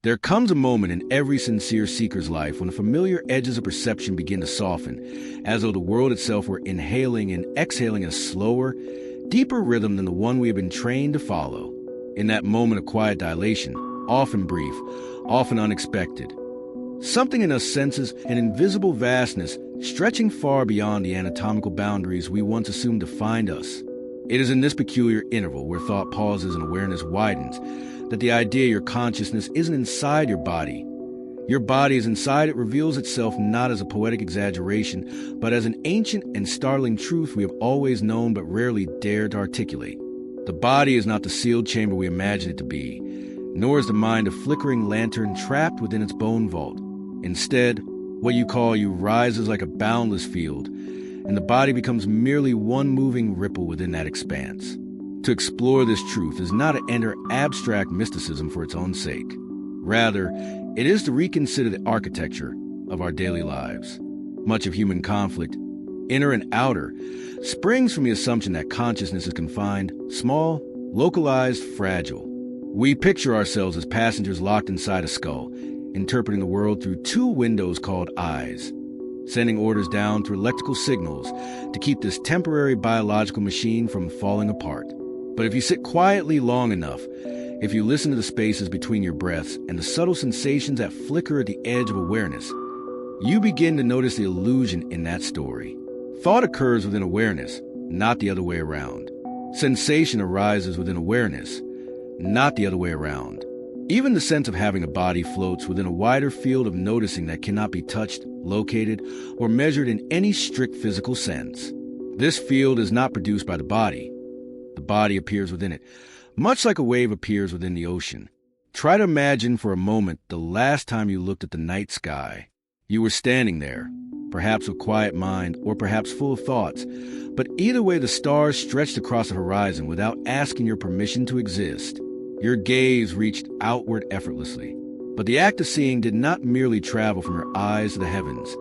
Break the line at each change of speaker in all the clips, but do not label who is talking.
There comes a moment in every sincere seeker's life when the familiar edges of perception begin to soften, as though the world itself were inhaling and exhaling a slower, deeper rhythm than the one we have been trained to follow. In that moment of quiet dilation, often brief, often unexpected, something in us senses an invisible vastness stretching far beyond the anatomical boundaries we once assumed defined us. It is in this peculiar interval where thought pauses and awareness widens that the idea your consciousness isn't inside your body. Your body is inside it reveals itself not as a poetic exaggeration, but as an ancient and startling truth we have always known but rarely dared to articulate. The body is not the sealed chamber we imagine it to be, nor is the mind a flickering lantern trapped within its bone vault. Instead, what you call you rises like a boundless field, and the body becomes merely one moving ripple within that expanse. To explore this truth is not to enter abstract mysticism for its own sake. Rather, it is to reconsider the architecture of our daily lives. Much of human conflict, inner and outer, springs from the assumption that consciousness is confined, small, localized, fragile. We picture ourselves as passengers locked inside a skull, interpreting the world through two windows called eyes, sending orders down through electrical signals to keep this temporary biological machine from falling apart. But if you sit quietly long enough, if you listen to the spaces between your breaths and the subtle sensations that flicker at the edge of awareness, you begin to notice the illusion in that story. Thought occurs within awareness, not the other way around. Sensation arises within awareness, not the other way around. Even the sense of having a body floats within a wider field of noticing that cannot be touched, located, or measured in any strict physical sense. This field is not produced by the body. The body appears within it, much like a wave appears within the ocean. Try to imagine for a moment the last time you looked at the night sky. You were standing there, perhaps with quiet mind or perhaps full of thoughts, but either way the stars stretched across the horizon without asking your permission to exist. Your gaze reached outward effortlessly, but the act of seeing did not merely travel from your eyes to the heavens.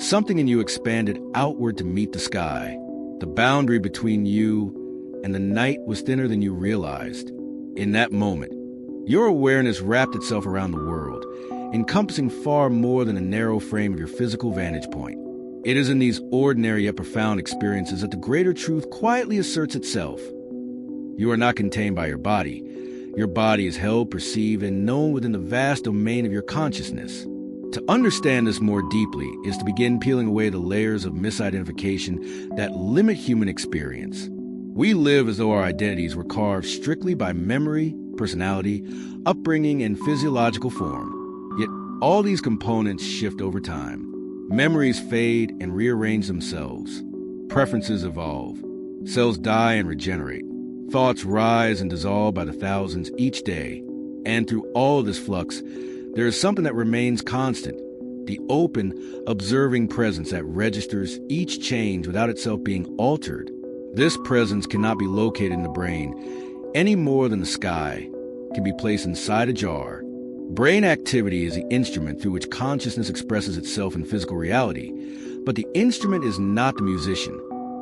Something in you expanded outward to meet the sky. The boundary between you and the night was thinner than you realized. In that moment, your awareness wrapped itself around the world, encompassing far more than a narrow frame of your physical vantage point. It is in these ordinary yet profound experiences that the greater truth quietly asserts itself. You are not contained by your body. Your body is held, perceived, and known within the vast domain of your consciousness. To understand this more deeply is to begin peeling away the layers of misidentification that limit human experience. We live as though our identities were carved strictly by memory, personality, upbringing, and physiological form. Yet all these components shift over time. Memories fade and rearrange themselves. Preferences evolve. Cells die and regenerate. Thoughts rise and dissolve by the thousands each day. And through all of this flux, there is something that remains constant. The open, observing presence that registers each change without itself being altered. This presence cannot be located in the brain any more than the sky can be placed inside a jar. Brain activity is the instrument through which consciousness expresses itself in physical reality, but the instrument is not the musician.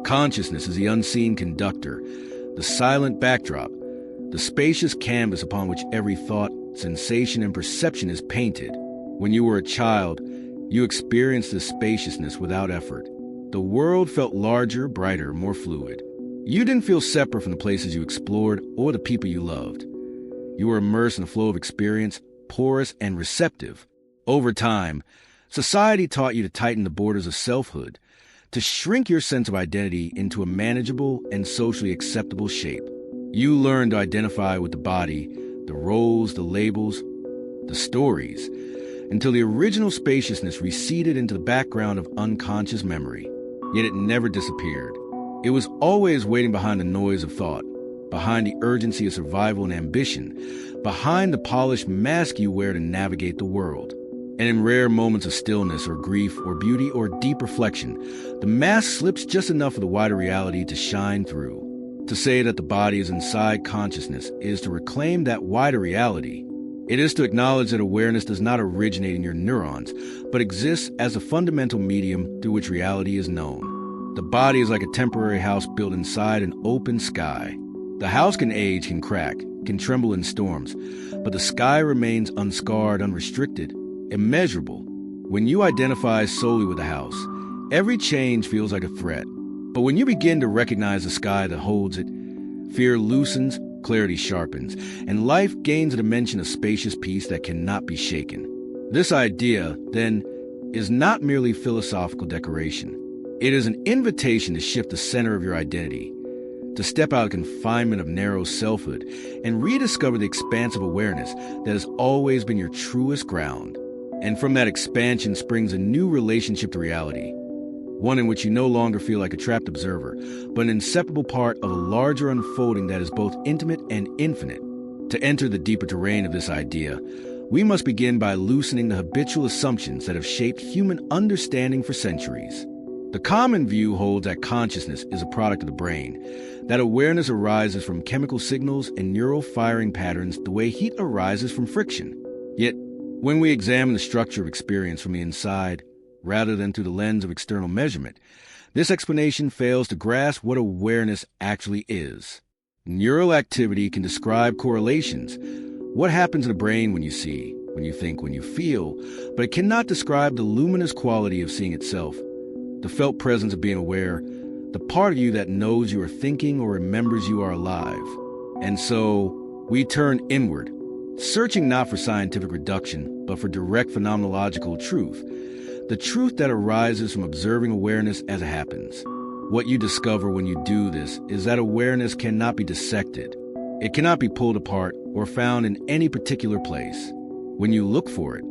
Consciousness is the unseen conductor, the silent backdrop, the spacious canvas upon which every thought, sensation, and perception is painted. When you were a child, you experienced this spaciousness without effort. The world felt larger, brighter, more fluid. You didn't feel separate from the places you explored or the people you loved. You were immersed in a flow of experience, porous and receptive. Over time, society taught you to tighten the borders of selfhood, to shrink your sense of identity into a manageable and socially acceptable shape. You learned to identify with the body, the roles, the labels, the stories, until the original spaciousness receded into the background of unconscious memory. Yet it never disappeared. It was always waiting behind the noise of thought, behind the urgency of survival and ambition, behind the polished mask you wear to navigate the world. And in rare moments of stillness or grief or beauty or deep reflection, the mask slips just enough of the wider reality to shine through. To say that the body is inside consciousness is to reclaim that wider reality. It is to acknowledge that awareness does not originate in your neurons, but exists as a fundamental medium through which reality is known. The body is like a temporary house built inside an open sky. The house can age, can crack, can tremble in storms, but the sky remains unscarred, unrestricted, immeasurable. When you identify solely with the house, every change feels like a threat. But when you begin to recognize the sky that holds it, fear loosens, clarity sharpens, and life gains a dimension of spacious peace that cannot be shaken. This idea, then, is not merely philosophical decoration. It is an invitation to shift the center of your identity, to step out of confinement of narrow selfhood and rediscover the expansive awareness that has always been your truest ground. And from that expansion springs a new relationship to reality, one in which you no longer feel like a trapped observer, but an inseparable part of a larger unfolding that is both intimate and infinite. To enter the deeper terrain of this idea, we must begin by loosening the habitual assumptions that have shaped human understanding for centuries. The common view holds that consciousness is a product of the brain, that awareness arises from chemical signals and neural firing patterns the way heat arises from friction. Yet, when we examine the structure of experience from the inside, rather than through the lens of external measurement, this explanation fails to grasp what awareness actually is. Neural activity can describe correlations, what happens in the brain when you see, when you think, when you feel, but it cannot describe the luminous quality of seeing itself, the felt presence of being aware, the part of you that knows you are thinking or remembers you are alive. And so, we turn inward, searching not for scientific reduction, but for direct phenomenological truth, the truth that arises from observing awareness as it happens. What you discover when you do this is that awareness cannot be dissected. It cannot be pulled apart or found in any particular place. When you look for it,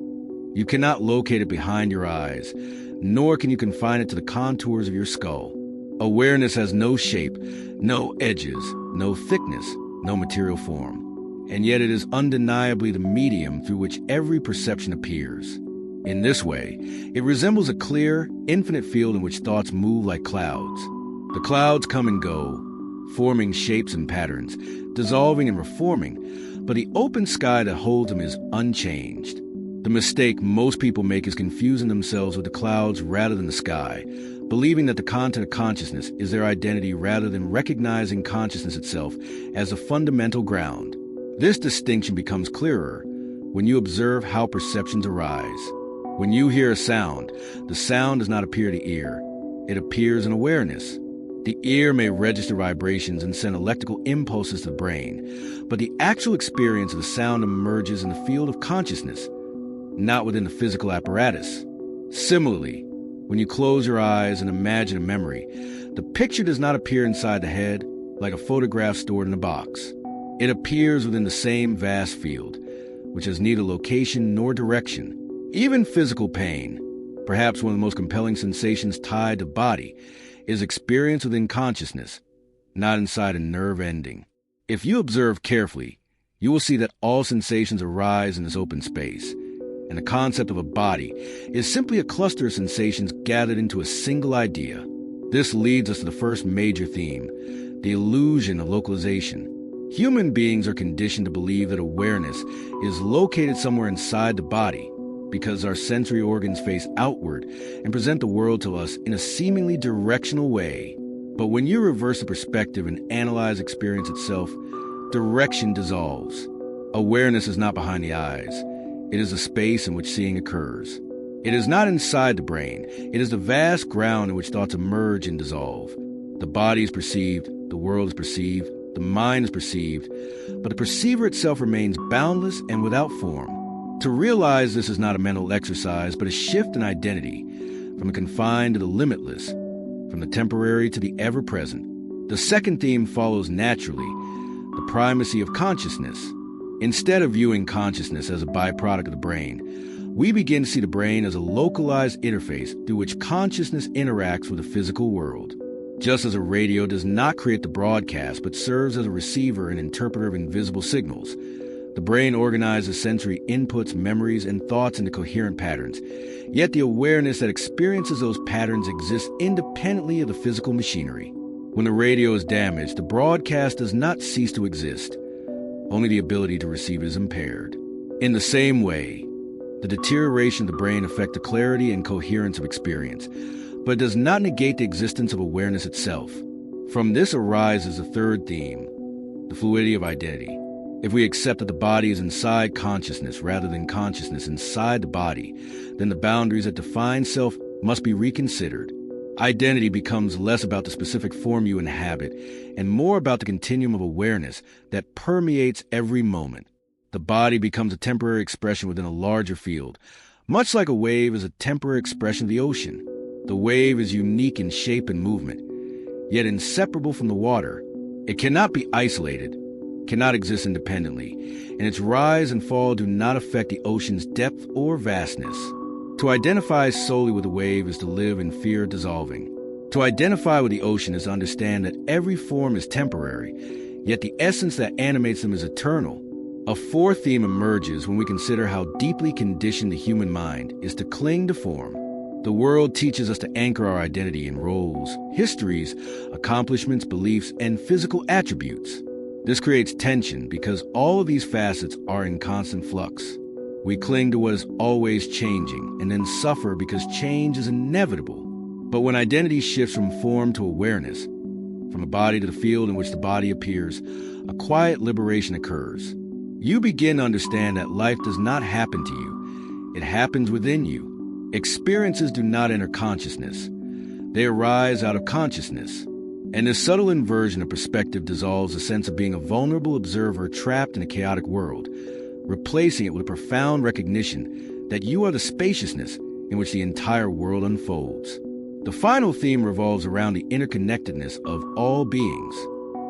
you cannot locate it behind your eyes, nor can you confine it to the contours of your skull. Awareness has no shape, no edges, no thickness, no material form. And yet it is undeniably the medium through which every perception appears. In this way, it resembles a clear, infinite field in which thoughts move like clouds. The clouds come and go, forming shapes and patterns, dissolving and reforming, but the open sky that holds them is unchanged. The mistake most people make is confusing themselves with the clouds rather than the sky, believing that the content of consciousness is their identity rather than recognizing consciousness itself as a fundamental ground. This distinction becomes clearer when you observe how perceptions arise. When you hear a sound, the sound does not appear to the ear. It appears in awareness. The ear may register vibrations and send electrical impulses to the brain, but the actual experience of the sound emerges in the field of consciousness, not within the physical apparatus. Similarly, when you close your eyes and imagine a memory, the picture does not appear inside the head like a photograph stored in a box. It appears within the same vast field, which has neither location nor direction. Even physical pain, perhaps one of the most compelling sensations tied to body, is experienced within consciousness, not inside a nerve ending. If you observe carefully, you will see that all sensations arise in this open space, and the concept of a body is simply a cluster of sensations gathered into a single idea. This leads us to the first major theme, the illusion of localization. Human beings are conditioned to believe that awareness is located somewhere inside the body, because our sensory organs face outward and present the world to us in a seemingly directional way. But when you reverse the perspective and analyze experience itself, direction dissolves. Awareness is not behind the eyes. It is the space in which seeing occurs. It is not inside the brain. It is the vast ground in which thoughts emerge and dissolve. The body is perceived, the world is perceived, the mind is perceived, but the perceiver itself remains boundless and without form. To realize this is not a mental exercise, but a shift in identity, from the confined to the limitless, from the temporary to the ever-present. The second theme follows naturally, the primacy of consciousness. Instead of viewing consciousness as a byproduct of the brain, we begin to see the brain as a localized interface through which consciousness interacts with the physical world. Just as a radio does not create the broadcast, but serves as a receiver and interpreter of invisible signals, the brain organizes sensory inputs, memories, and thoughts into coherent patterns. Yet the awareness that experiences those patterns exists independently of the physical machinery. When the radio is damaged, the broadcast does not cease to exist. Only the ability to receive is impaired. In the same way, the deterioration of the brain affects the clarity and coherence of experience, but it does not negate the existence of awareness itself. From this arises the third theme, the fluidity of identity. If we accept that the body is inside consciousness rather than consciousness inside the body, then the boundaries that define self must be reconsidered. Identity becomes less about the specific form you inhabit and more about the continuum of awareness that permeates every moment. The body becomes a temporary expression within a larger field, much like a wave is a temporary expression of the ocean. The wave is unique in shape and movement, yet inseparable from the water. It cannot be isolated, cannot exist independently, and its rise and fall do not affect the ocean's depth or vastness. To identify solely with a wave is to live in fear of dissolving. To identify with the ocean is to understand that every form is temporary, yet the essence that animates them is eternal. A fourth theme emerges when we consider how deeply conditioned the human mind is to cling to form. The world teaches us to anchor our identity in roles, histories, accomplishments, beliefs, and physical attributes. This creates tension because all of these facets are in constant flux. We cling to what is always changing and then suffer because change is inevitable. But when identity shifts from form to awareness, from a body to the field in which the body appears, a quiet liberation occurs. You begin to understand that life does not happen to you. It happens within you. Experiences do not enter consciousness. They arise out of consciousness. And this subtle inversion of perspective dissolves the sense of being a vulnerable observer trapped in a chaotic world, replacing it with a profound recognition that you are the spaciousness in which the entire world unfolds. The final theme revolves around the interconnectedness of all beings.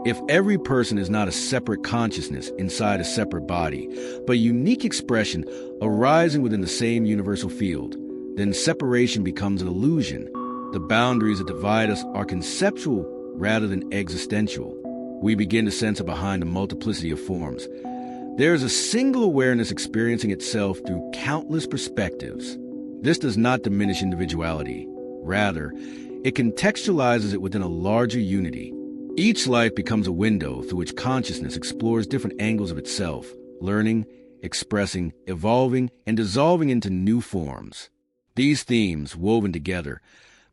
If every person is not a separate consciousness inside a separate body, but a unique expression arising within the same universal field, then separation becomes an illusion. The boundaries that divide us are conceptual rather than existential. We begin to sense behind the multiplicity of forms. There is a single awareness experiencing itself through countless perspectives. This does not diminish individuality. Rather, it contextualizes it within a larger unity. Each life becomes a window through which consciousness explores different angles of itself, learning, expressing, evolving, and dissolving into new forms. These themes, woven together,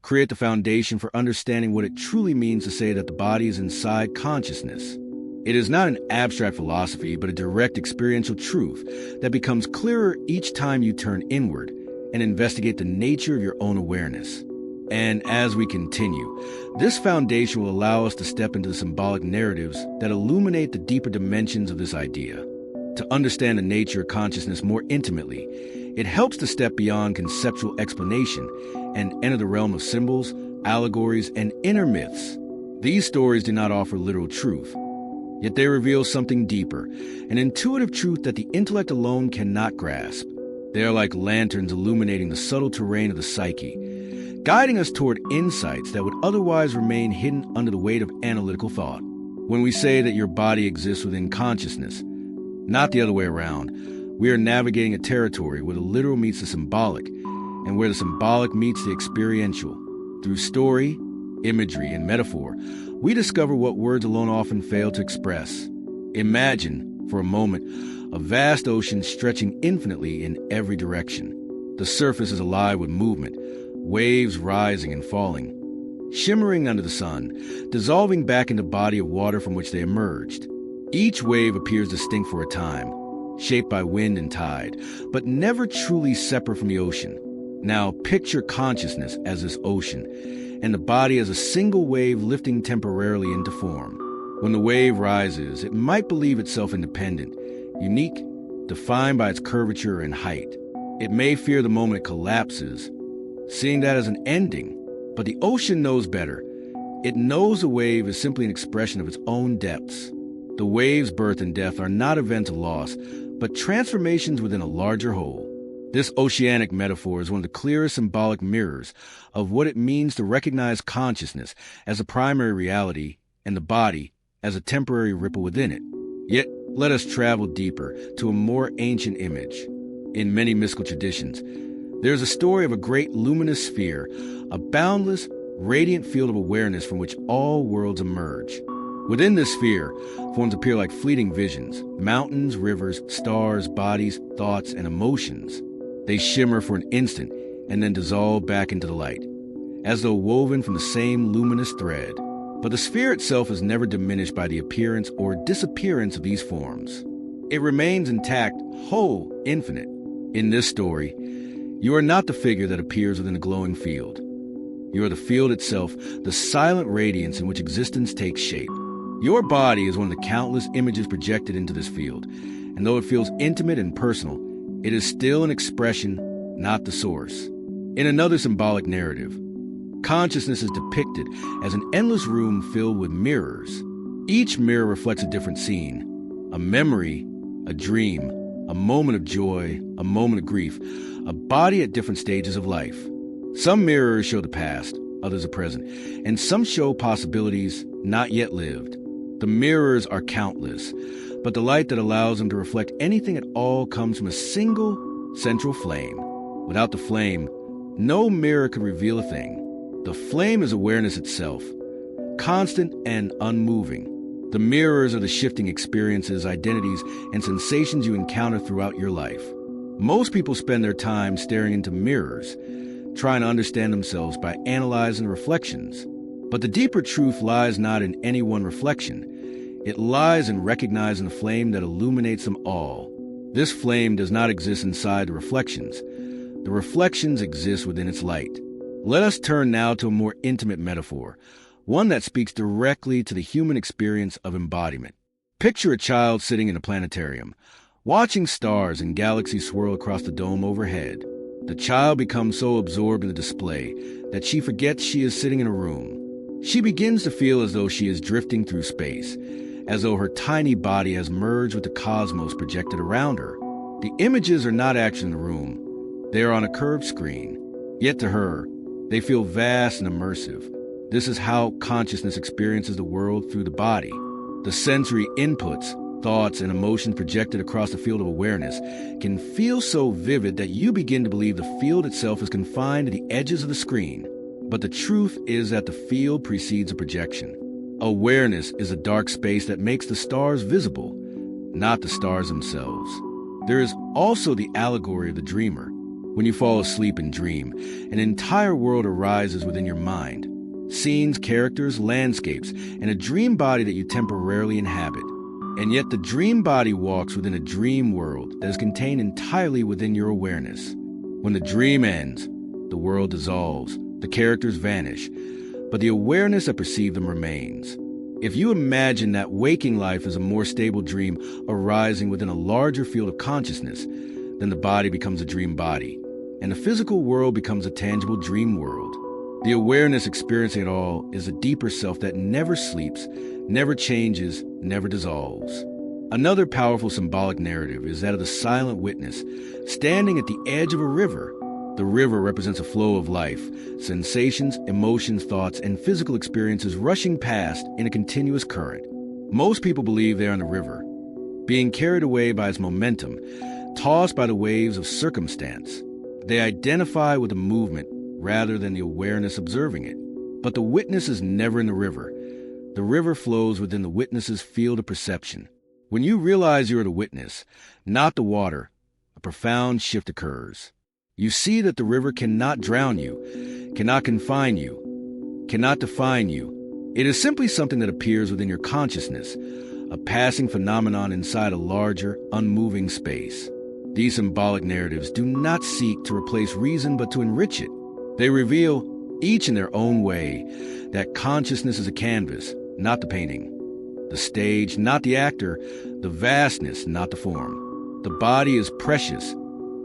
create the foundation for understanding what it truly means to say that the body is inside consciousness. It is not an abstract philosophy, but a direct experiential truth that becomes clearer each time you turn inward and investigate the nature of your own awareness. And as we continue, this foundation will allow us to step into the symbolic narratives that illuminate the deeper dimensions of this idea. To understand the nature of consciousness more intimately, it helps to step beyond conceptual explanation and enter the realm of symbols, allegories, and inner myths. These stories do not offer literal truth, yet they reveal something deeper, an intuitive truth that the intellect alone cannot grasp. They are like lanterns illuminating the subtle terrain of the psyche, guiding us toward insights that would otherwise remain hidden under the weight of analytical thought. When we say that your body exists within consciousness, not the other way around, we are navigating a territory where the literal meets the symbolic, and where the symbolic meets the experiential. Through story, imagery, and metaphor, we discover what words alone often fail to express. Imagine, for a moment, a vast ocean stretching infinitely in every direction. The surface is alive with movement, waves rising and falling, shimmering under the sun, dissolving back into the body of water from which they emerged. Each wave appears distinct for a time, shaped by wind and tide, but never truly separate from the ocean. Now picture consciousness as this ocean, and the body as a single wave lifting temporarily into form. When the wave rises, it might believe itself independent, unique, defined by its curvature and height. It may fear the moment it collapses, seeing that as an ending, but the ocean knows better. It knows the wave is simply an expression of its own depths. The wave's birth and death are not events of loss, but transformations within a larger whole. This oceanic metaphor is one of the clearest symbolic mirrors of what it means to recognize consciousness as a primary reality and the body as a temporary ripple within it. Yet, let us travel deeper to a more ancient image. In many mystical traditions, there is a story of a great luminous sphere, a boundless, radiant field of awareness from which all worlds emerge. Within this sphere, forms appear like fleeting visions: mountains, rivers, stars, bodies, thoughts, and emotions. They shimmer for an instant and then dissolve back into the light, as though woven from the same luminous thread. But the sphere itself is never diminished by the appearance or disappearance of these forms. It remains intact, whole, infinite. In this story, you are not the figure that appears within a glowing field. You are the field itself, the silent radiance in which existence takes shape. Your body is one of the countless images projected into this field, and though it feels intimate and personal, it is still an expression, not the source. In another symbolic narrative, consciousness is depicted as an endless room filled with mirrors. Each mirror reflects a different scene, a memory, a dream, a moment of joy, a moment of grief, a body at different stages of life. Some mirrors show the past, others the present, and some show possibilities not yet lived. The mirrors are countless, but the light that allows them to reflect anything at all comes from a single central flame. Without the flame, no mirror could reveal a thing. The flame is awareness itself, constant and unmoving. The mirrors are the shifting experiences, identities, and sensations you encounter throughout your life. Most people spend their time staring into mirrors, trying to understand themselves by analyzing reflections. But the deeper truth lies not in any one reflection. It lies in recognizing the flame that illuminates them all. This flame does not exist inside the reflections. The reflections exist within its light. Let us turn now to a more intimate metaphor, one that speaks directly to the human experience of embodiment. Picture a child sitting in a planetarium, watching stars and galaxies swirl across the dome overhead. The child becomes so absorbed in the display that she forgets she is sitting in a room. She begins to feel as though she is drifting through space, as though her tiny body has merged with the cosmos projected around her. The images are not actually in the room. They are on a curved screen. Yet to her, they feel vast and immersive. This is how consciousness experiences the world through the body. The sensory inputs, thoughts, and emotions projected across the field of awareness can feel so vivid that you begin to believe the field itself is confined to the edges of the screen. But the truth is that the field precedes a projection. Awareness is a dark space that makes the stars visible, not the stars themselves. There is also the allegory of the dreamer. When you fall asleep and dream, an entire world arises within your mind. Scenes, characters, landscapes, and a dream body that you temporarily inhabit. And yet the dream body walks within a dream world that is contained entirely within your awareness. When the dream ends, the world dissolves, the characters vanish, but the awareness that perceived them remains. If you imagine that waking life is a more stable dream arising within a larger field of consciousness, then the body becomes a dream body, and the physical world becomes a tangible dream world. The awareness experiencing it all is a deeper self that never sleeps, never changes, never dissolves. Another powerful symbolic narrative is that of the silent witness, standing at the edge of a river. The river represents a flow of life, sensations, emotions, thoughts, and physical experiences rushing past in a continuous current. Most people believe they are on the river, being carried away by its momentum, tossed by the waves of circumstance. They identify with the movement rather than the awareness observing it. But the witness is never in the river. The river flows within the witness's field of perception. When you realize you are the witness, not the water, a profound shift occurs. You see that the river cannot drown you, cannot confine you, cannot define you. It is simply something that appears within your consciousness, a passing phenomenon inside a larger, unmoving space. These symbolic narratives do not seek to replace reason but to enrich it. They reveal, each in their own way, that consciousness is a canvas, not the painting. The stage, not the actor. The vastness, not the form. The body is precious,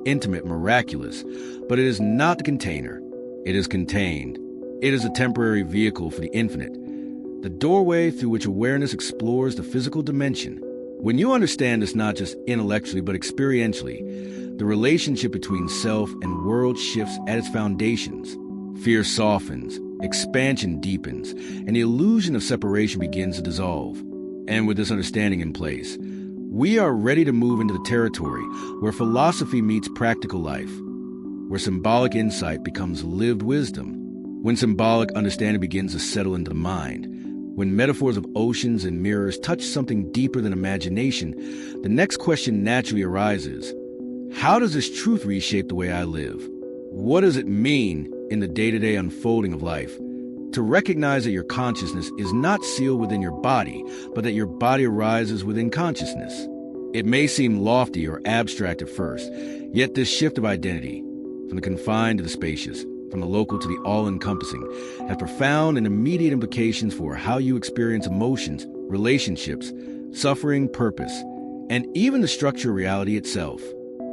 intimate, miraculous, but it is not the container. It is contained. It is a temporary vehicle for the infinite, the doorway through which awareness explores the physical dimension. When you understand this not just intellectually but experientially, the relationship between self and world shifts at its foundations. Fear softens, expansion deepens, and the illusion of separation begins to dissolve. And with this understanding in place, we are ready to move into the territory where philosophy meets practical life, where symbolic insight becomes lived wisdom, when symbolic understanding begins to settle into the mind, when metaphors of oceans and mirrors touch something deeper than imagination. The next question naturally arises: how does this truth reshape the way I live? What does it mean in the day-to-day unfolding of life to recognize that your consciousness is not sealed within your body, but that your body arises within consciousness? It may seem lofty or abstract at first, yet this shift of identity, from the confined to the spacious, from the local to the all-encompassing, has profound and immediate implications for how you experience emotions, relationships, suffering, purpose, and even the structure of reality itself.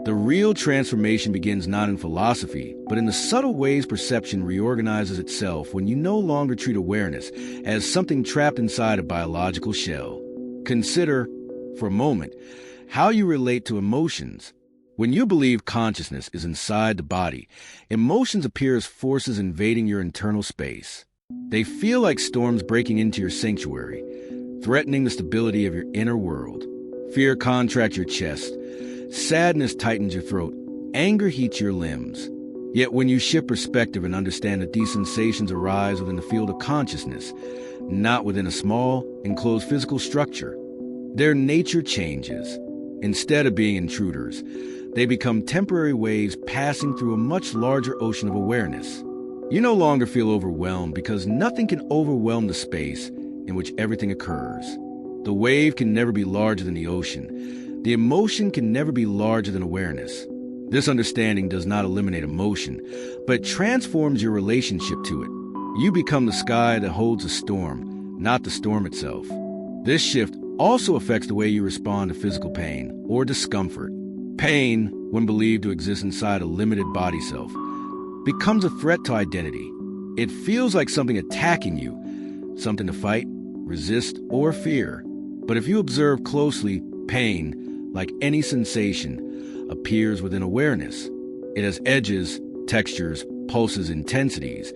The real transformation begins not in philosophy, but in the subtle ways perception reorganizes itself when you no longer treat awareness as something trapped inside a biological shell. Consider, for a moment, how you relate to emotions. When you believe consciousness is inside the body, emotions appear as forces invading your internal space. They feel like storms breaking into your sanctuary, threatening the stability of your inner world. Fear contracts your chest. Sadness tightens your throat. Anger heats your limbs. Yet when you shift perspective and understand that these sensations arise within the field of consciousness, not within a small, enclosed physical structure, their nature changes. Instead of being intruders, they become temporary waves passing through a much larger ocean of awareness. You no longer feel overwhelmed because nothing can overwhelm the space in which everything occurs. The wave can never be larger than the ocean. The emotion can never be larger than awareness. This understanding does not eliminate emotion, but transforms your relationship to it. You become the sky that holds a storm, not the storm itself. This shift also affects the way you respond to physical pain or discomfort. Pain, when believed to exist inside a limited body self, becomes a threat to identity. It feels like something attacking you, something to fight, resist, or fear. But if you observe closely, pain, like any sensation, appears within awareness. It has edges, textures, pulses, intensities,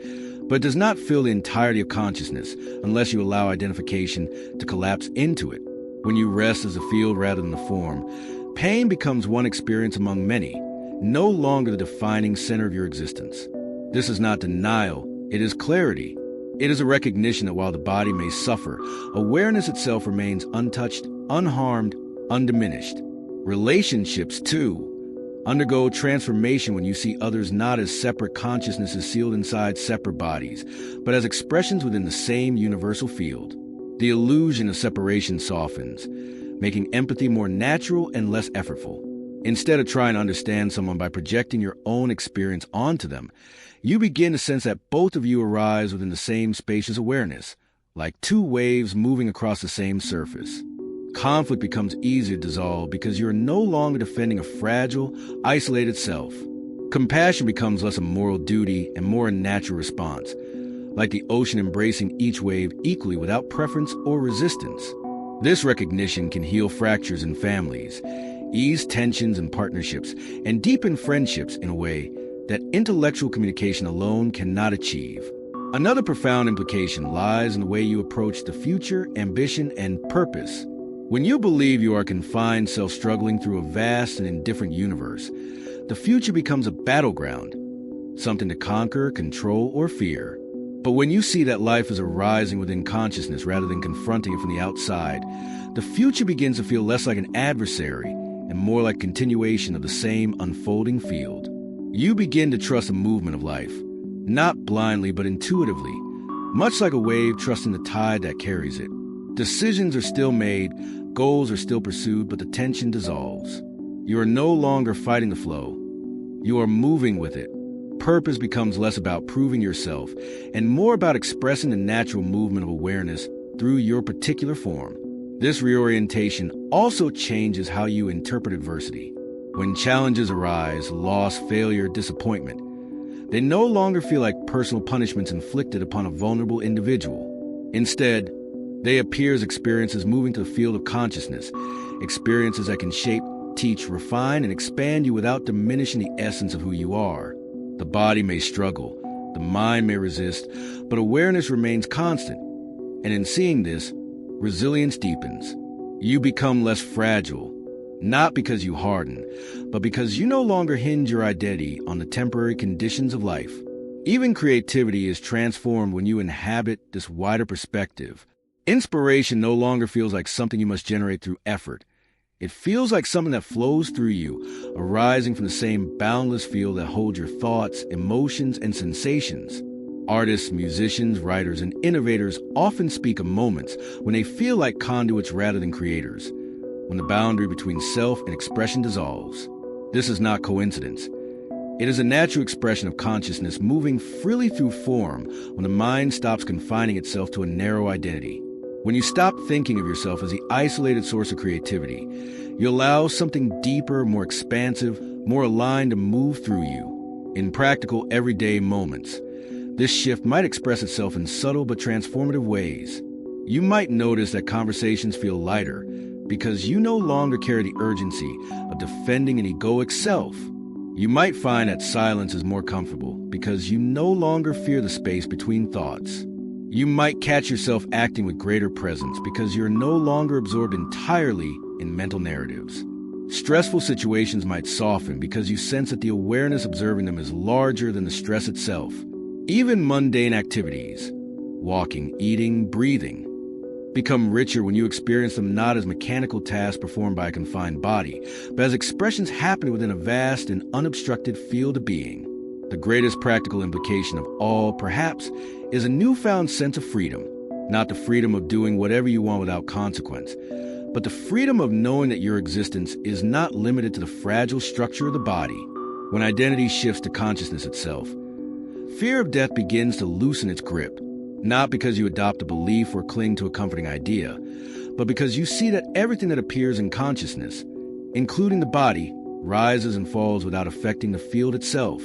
but does not fill the entirety of consciousness unless you allow identification to collapse into it. When you rest as a field rather than the form, pain becomes one experience among many, no longer the defining center of your existence. This is not denial, it is clarity. It is a recognition that while the body may suffer, awareness itself remains untouched, unharmed, undiminished. Relationships, too, undergo transformation when you see others not as separate consciousnesses sealed inside separate bodies, but as expressions within the same universal field. The illusion of separation softens, making empathy more natural and less effortful. Instead of trying to understand someone by projecting your own experience onto them, you begin to sense that both of you arise within the same spacious awareness, like two waves moving across the same surface. Conflict becomes easier to dissolve because you are no longer defending a fragile, isolated self. Compassion becomes less a moral duty and more a natural response, like the ocean embracing each wave equally without preference or resistance. This recognition can heal fractures in families, ease tensions in partnerships, and deepen friendships in a way that intellectual communication alone cannot achieve. Another profound implication lies in the way you approach the future, ambition, and purpose. When you believe you are confined self struggling through a vast and indifferent universe, the future becomes a battleground, something to conquer, control, or fear. But when you see that life is arising within consciousness rather than confronting it from the outside, the future begins to feel less like an adversary and more like continuation of the same unfolding field. You begin to trust the movement of life, not blindly but intuitively, much like a wave trusting the tide that carries it. Decisions are still made, goals are still pursued, but the tension dissolves. You are no longer fighting the flow. You are moving with it. Purpose becomes less about proving yourself and more about expressing the natural movement of awareness through your particular form. This reorientation also changes how you interpret adversity. When challenges arise, loss, failure, disappointment, they no longer feel like personal punishments inflicted upon a vulnerable individual. Instead, they appear as experiences moving to the field of consciousness, experiences that can shape, teach, refine, and expand you without diminishing the essence of who you are. The body may struggle, the mind may resist, but awareness remains constant. And in seeing this, resilience deepens. You become less fragile, not because you harden, but because you no longer hinge your identity on the temporary conditions of life. Even creativity is transformed when you inhabit this wider perspective. Inspiration no longer feels like something you must generate through effort. It feels like something that flows through you, arising from the same boundless field that holds your thoughts, emotions, and sensations. Artists, musicians, writers, and innovators often speak of moments when they feel like conduits rather than creators, when the boundary between self and expression dissolves. This is not coincidence. It is a natural expression of consciousness moving freely through form when the mind stops confining itself to a narrow identity. When you stop thinking of yourself as the isolated source of creativity, you allow something deeper, more expansive, more aligned to move through you in practical, everyday moments. This shift might express itself in subtle but transformative ways. You might notice that conversations feel lighter because you no longer carry the urgency of defending an egoic self. You might find that silence is more comfortable because you no longer fear the space between thoughts. You might catch yourself acting with greater presence because you're no longer absorbed entirely in mental narratives. Stressful situations might soften because you sense that the awareness observing them is larger than the stress itself. Even mundane activities, walking, eating, breathing, become richer when you experience them not as mechanical tasks performed by a confined body, but as expressions happening within a vast and unobstructed field of being. The greatest practical implication of all, perhaps, is a newfound sense of freedom. Not the freedom of doing whatever you want without consequence, but the freedom of knowing that your existence is not limited to the fragile structure of the body. When identity shifts to consciousness itself, fear of death begins to loosen its grip. Not because you adopt a belief or cling to a comforting idea, but because you see that everything that appears in consciousness, including the body, rises and falls without affecting the field itself.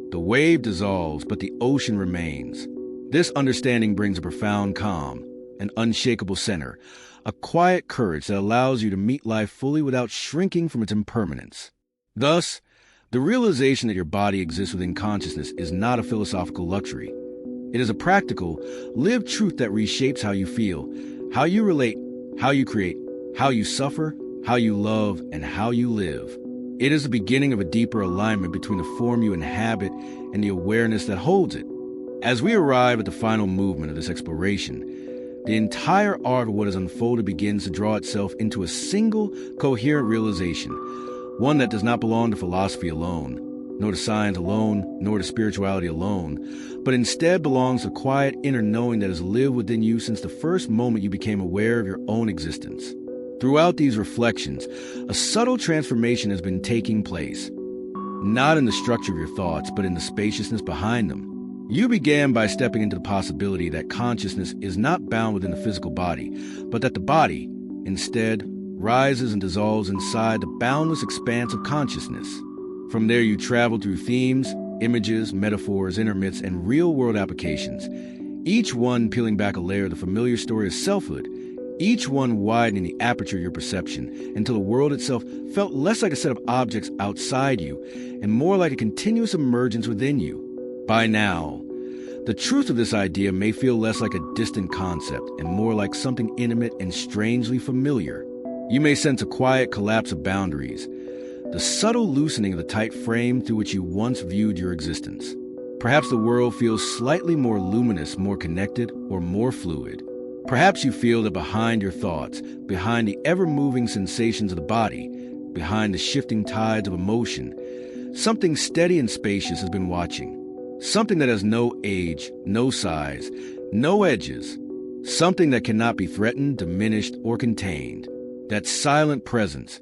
The wave dissolves, but the ocean remains. This understanding brings a profound calm, an unshakable center, a quiet courage that allows you to meet life fully without shrinking from its impermanence. Thus, the realization that your body exists within consciousness is not a philosophical luxury. It is a practical, lived truth that reshapes how you feel, how you relate, how you create, how you suffer, how you love, and how you live. It is the beginning of a deeper alignment between the form you inhabit and the awareness that holds it. As we arrive at the final movement of this exploration, the entire art of what has unfolded begins to draw itself into a single, coherent realization, one that does not belong to philosophy alone, nor to science alone, nor to spirituality alone, but instead belongs to a quiet inner knowing that has lived within you since the first moment you became aware of your own existence. Throughout these reflections, a subtle transformation has been taking place, not in the structure of your thoughts, but in the spaciousness behind them. You began by stepping into the possibility that consciousness is not bound within the physical body, but that the body, instead, rises and dissolves inside the boundless expanse of consciousness. From there, you travel through themes, images, metaphors, intermits, and real-world applications, each one peeling back a layer of the familiar story of selfhood, each one widening the aperture of your perception until the world itself felt less like a set of objects outside you and more like a continuous emergence within you. By now, the truth of this idea may feel less like a distant concept and more like something intimate and strangely familiar. You may sense a quiet collapse of boundaries, the subtle loosening of the tight frame through which you once viewed your existence. Perhaps the world feels slightly more luminous, more connected, or more fluid. Perhaps you feel that behind your thoughts, behind the ever-moving sensations of the body, behind the shifting tides of emotion, something steady and spacious has been watching. Something that has no age, no size, no edges. Something that cannot be threatened, diminished, or contained. That silent presence,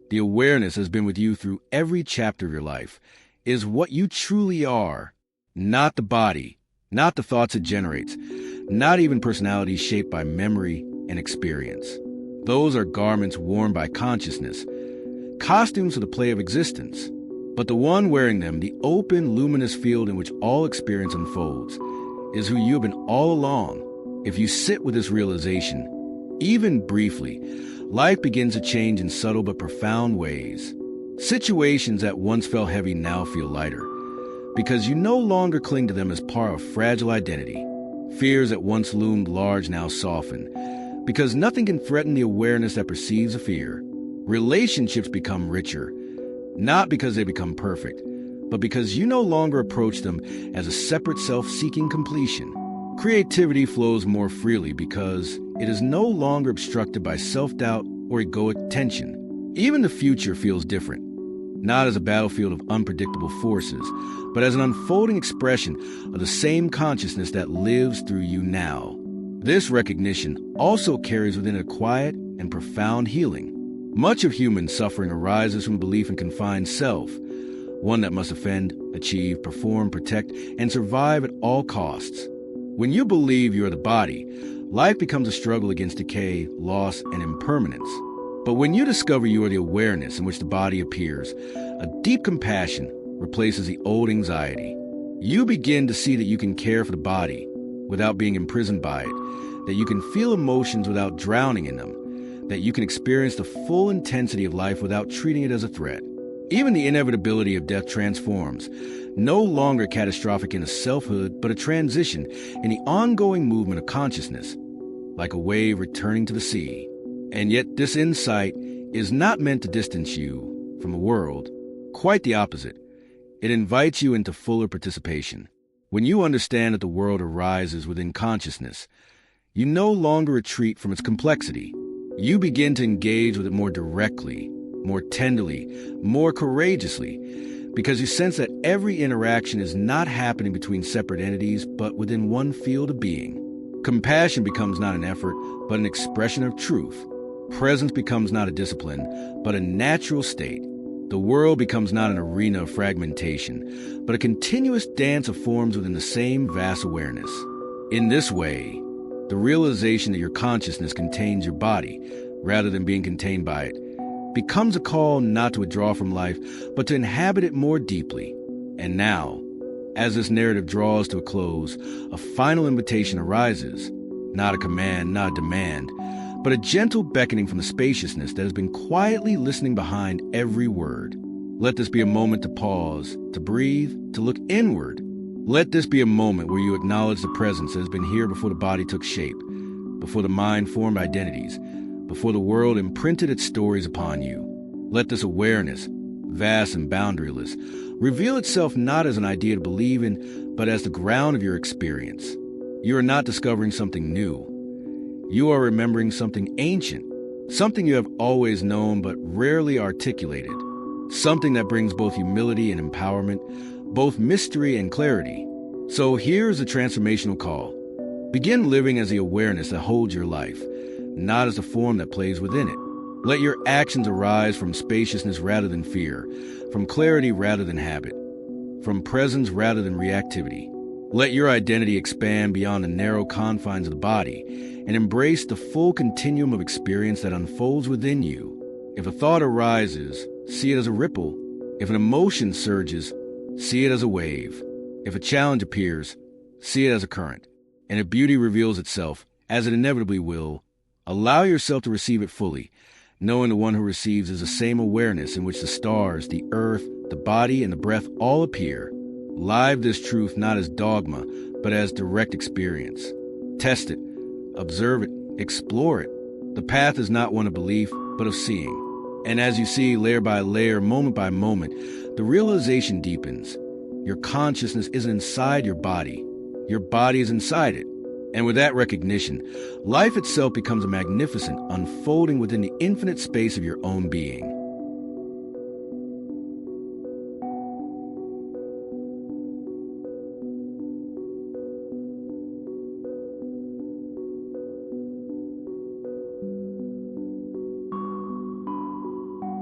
the awareness has been with you through every chapter of your life, is what you truly are. Not the body, not the thoughts it generates, not even personalities shaped by memory and experience. Those are garments worn by consciousness, costumes for the play of existence. But the one wearing them, the open, luminous field in which all experience unfolds, is who you have been all along. If you sit with this realization, even briefly, life begins to change in subtle but profound ways. Situations that once felt heavy now feel lighter, because you no longer cling to them as part of fragile identity. Fears that once loomed large now soften, because nothing can threaten the awareness that perceives a fear. Relationships become richer, not because they become perfect, but because you no longer approach them as a separate self-seeking completion. Creativity flows more freely because it is no longer obstructed by self-doubt or egoic tension. Even the future feels different, not as a battlefield of unpredictable forces, but as an unfolding expression of the same consciousness that lives through you now. This recognition also carries within it a quiet and profound healing. Much of human suffering arises from a belief in confined self, one that must offend, achieve, perform, protect, and survive at all costs. When you believe you are the body, life becomes a struggle against decay, loss, and impermanence. But when you discover you are the awareness in which the body appears, a deep compassion replaces the old anxiety. You begin to see that you can care for the body without being imprisoned by it, that you can feel emotions without drowning in them, that you can experience the full intensity of life without treating it as a threat. Even the inevitability of death transforms, no longer catastrophic in a selfhood, but a transition in the ongoing movement of consciousness, like a wave returning to the sea. And yet this insight is not meant to distance you from the world. Quite the opposite. It invites you into fuller participation. When you understand that the world arises within consciousness, you no longer retreat from its complexity. You begin to engage with it more directly, more tenderly, more courageously, because you sense that every interaction is not happening between separate entities, but within one field of being. Compassion becomes not an effort, but an expression of truth. Presence becomes not a discipline, but a natural state. The world becomes not an arena of fragmentation, but a continuous dance of forms within the same vast awareness. In this way, the realization that your consciousness contains your body, rather than being contained by it, becomes a call not to withdraw from life, but to inhabit it more deeply. And now, as this narrative draws to a close, a final invitation arises, not a command, not a demand, but a gentle beckoning from the spaciousness that has been quietly listening behind every word. Let this be a moment to pause, to breathe, to look inward. Let this be a moment where you acknowledge the presence that has been here before the body took shape, before the mind formed identities, before the world imprinted its stories upon you. Let this awareness, vast and boundaryless, reveal itself not as an idea to believe in, but as the ground of your experience. You are not discovering something new. You are remembering something ancient, something you have always known but rarely articulated, something that brings both humility and empowerment, both mystery and clarity. So here's a transformational call. Begin living as the awareness that holds your life, not as the form that plays within it. Let your actions arise from spaciousness rather than fear, from clarity rather than habit, from presence rather than reactivity. Let your identity expand beyond the narrow confines of the body and embrace the full continuum of experience that unfolds within you. If a thought arises, see it as a ripple. If an emotion surges, see it as a wave. If a challenge appears, see it as a current. And if beauty reveals itself, as it inevitably will, allow yourself to receive it fully, knowing the one who receives is the same awareness in which the stars, the earth, the body, and the breath all appear. Live this truth not as dogma, but as direct experience. Test it, observe it, explore it. The path is not one of belief, but of seeing. And as you see layer by layer, moment by moment, the realization deepens. Your consciousness isn't inside your body is inside it. And with that recognition, life itself becomes a magnificent unfolding within the infinite space of your own being.